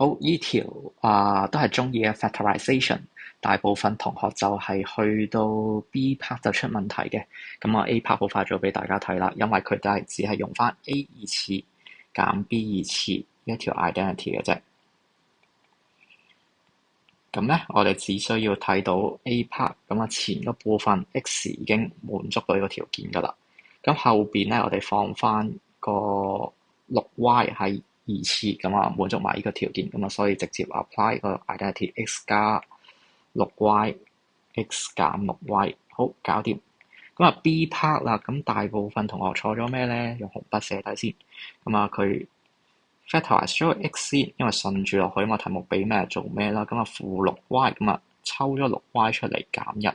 好，依條都係中意嘅 factorization，大部分同學就係去到 B part 就出問題嘅。咁我 A part 好快做俾大家睇啦，因為佢都係只係用翻 A 二次減 B 二次一條 identity 嘅啫。咁咧，我哋只需要睇到 A part 咁啊，前嗰部分 X 已經滿足到呢個條件㗎啦。咁後邊咧，我哋放翻個6Y 係二次咁啊，滿足埋呢個條件咁啊，所以直接 apply 個 identity X 加 6Y，X 減 6Y， 好搞掂。咁啊 B part 啦，咁大部分同學錯咗咩咧？用紅筆寫低先。咁啊，佢 factorize 咗個 x 先，因為順住落去嘛，題目俾咩做咩啦。咁啊負 6y， 咁啊抽咗 6y 出嚟減1，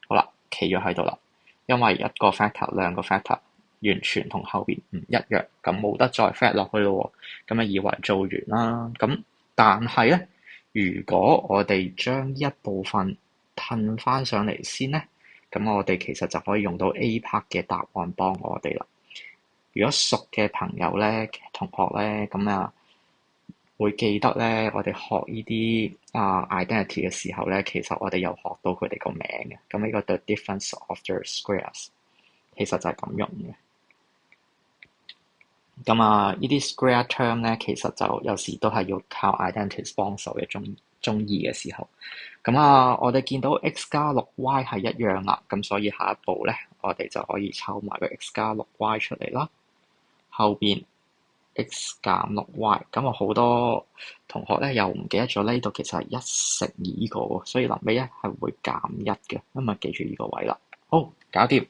好啦，企咗喺度啦。因為一個 factor 兩個 factor 完全同後邊唔一樣，咁冇得再 fact 落去咯。咁啊以為做完啦，咁但係咧，如果我哋將一部分褪翻上嚟先咧，咁我哋其實就可以用到 A part 嘅答案幫我哋啦。如果熟嘅朋友咧、同學咧，咁啊會記得咧，我哋學呢啲identity 嘅時候咧，其實我哋有學到佢哋個名嘅。咁呢個 the difference of the squares 其實就係咁用嘅。咁呢啲 square term 咧，其實就有時都係要靠 identity 幫手嘅。中二嘅時候，咁我哋見到 x 加 6y 係一樣啦，咁所以下一步咧，我哋就可以抽埋個 x 加 6y 出嚟啦。後邊 x 減 6y， 咁好多同學咧又唔記得咗呢度其實係1乘2呢個喎，所以臨尾咧係會減1嘅，咁啊記住呢個位啦。好，搞掂。